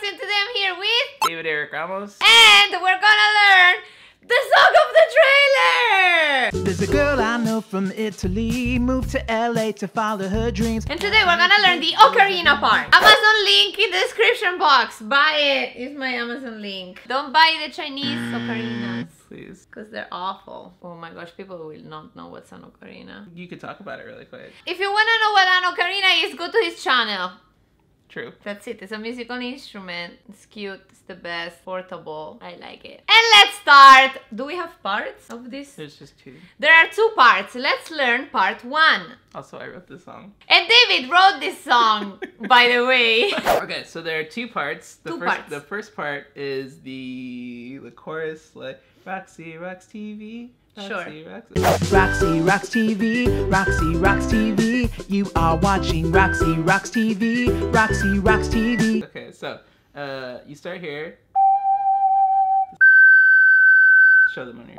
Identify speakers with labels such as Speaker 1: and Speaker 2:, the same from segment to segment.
Speaker 1: Roxy, and today I'm here with
Speaker 2: David Erick Ramos.
Speaker 1: And we're gonna learn the song of the trailer!
Speaker 3: There's a girl I know from Italy, moved to LA to follow her dreams.
Speaker 1: And today we're gonna learn the Ocarina part. Amazon link in the description box. Buy it. It's my Amazon link. Don't buy the Chinese ocarinas.
Speaker 2: Please.
Speaker 1: Because they're awful. Oh my gosh, people will not know what's an ocarina.
Speaker 2: You could talk about it really quick.
Speaker 1: If you wanna know what an ocarina is, go to his channel.
Speaker 2: True.
Speaker 1: That's it. It's a musical instrument. It's cute. It's the best. Portable. I like it. And let's start. Do we have parts of this?
Speaker 2: There's just two.
Speaker 1: There are two parts. Let's learn part one.
Speaker 2: Also, I wrote this song.
Speaker 1: And David wrote this song, by the way.
Speaker 2: Okay, so there are two parts. The first part is the chorus, like Roxy Rocks TV. Roxy,
Speaker 1: Sure.
Speaker 3: Roxyrockstv. You are watching Roxyrockstv. Roxyrockstv.
Speaker 2: Okay, so you start here. Show them on your.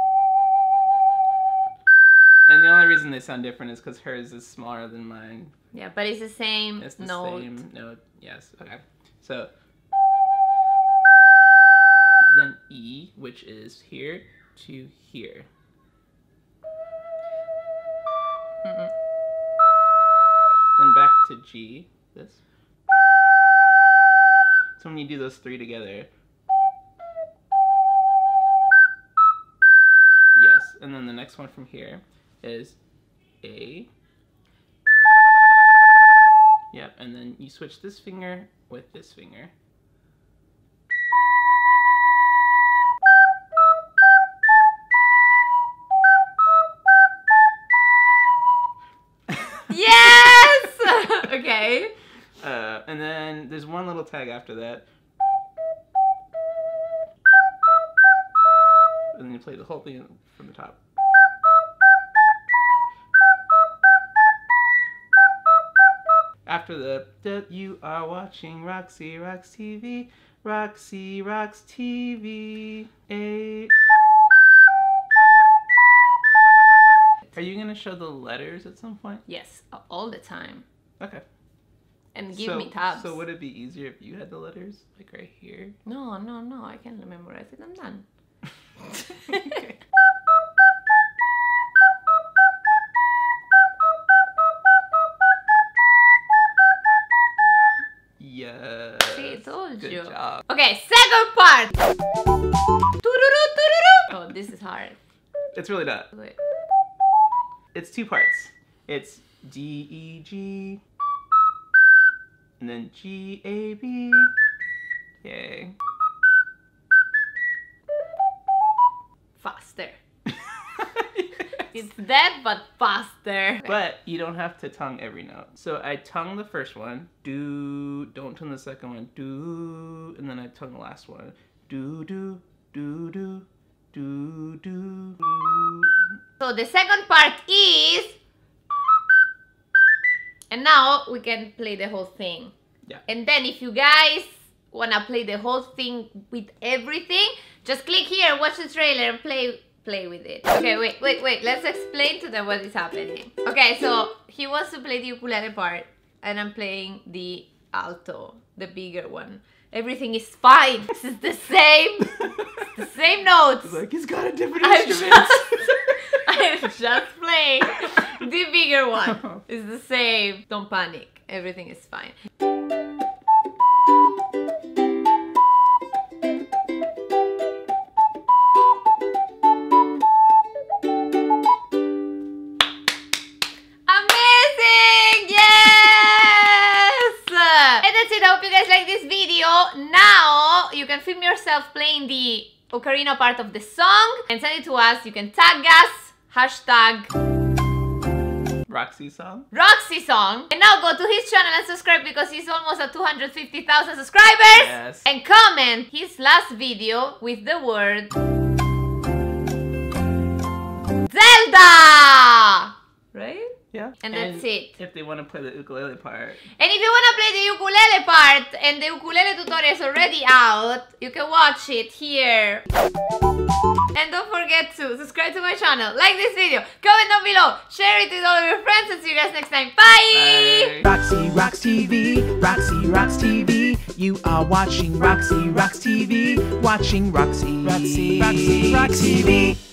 Speaker 2: And the only reason they sound different is because hers is smaller than mine.
Speaker 1: Yeah, but it's the same
Speaker 2: It's the
Speaker 1: note.
Speaker 2: same note. Yes. Okay. So then E, which is here to here. Then back to G, this. So when you do those three together. Yes, and then the next one from here is A. Yep, and then you switch this finger with this finger.
Speaker 1: Yes! Okay.
Speaker 2: And then there's one little tag after that. And then you play the whole thing from the top. After the you are watching Roxyrockstv. Roxyrockstv. Are you gonna show the letters at some point?
Speaker 1: Yes, all the time.
Speaker 2: Okay.
Speaker 1: And give me tabs.
Speaker 2: So would it be easier if you had the letters? Like right here?
Speaker 1: No, I can memorize it. I'm done.
Speaker 2: Okay. Yeah.
Speaker 1: See, I told
Speaker 2: Good
Speaker 1: you.
Speaker 2: job.
Speaker 1: Okay, second part. Oh, this is hard.
Speaker 2: It's really not.
Speaker 1: Wait.
Speaker 2: It's two parts. It's D, E, G, and then G, A, B. Yay.
Speaker 1: Faster. It's that, but faster.
Speaker 2: But you don't have to tongue every note. So I tongue the first one, do, don't tongue the second one, do, and then I tongue the last one, do, do, do, do, do, do, do.
Speaker 1: So the second part is, and now we can play the whole thing.
Speaker 2: Yeah.
Speaker 1: And then if you guys wanna play the whole thing with everything, just click here, watch the trailer, and play with it. Okay, wait. Let's explain to them what is happening. Okay, so he wants to play the ukulele part, and I'm playing the alto, the bigger one. Everything is fine. This is the same. It's the same notes.
Speaker 2: It's like he's got a different
Speaker 1: I'm
Speaker 2: instrument.
Speaker 1: just playing the bigger one. It's the same. Don't panic. Everything is fine. Amazing! Yes! And that's it. I hope you guys like this video. Now you can film yourself playing the ocarina part of the song and send it to us. You can tag us, hashtag
Speaker 2: Roxy song?
Speaker 1: Roxy song. And now go to his channel and subscribe because he's almost at 250,000 subscribers.
Speaker 2: Yes.
Speaker 1: And comment his last video with the word ZELDA! Right?
Speaker 2: Yeah.
Speaker 1: And that's it.
Speaker 2: If they want to play the ukulele part.
Speaker 1: And if you want to play the ukulele part and the ukulele tutorial is already out, you can watch it here. And don't forget to subscribe to my channel, like this video, comment down below, share it with all of your friends, and see you guys next time. Bye!
Speaker 2: Bye.
Speaker 3: Roxyrockstv. You are watching Roxy Rocks TV, watching Roxy TV.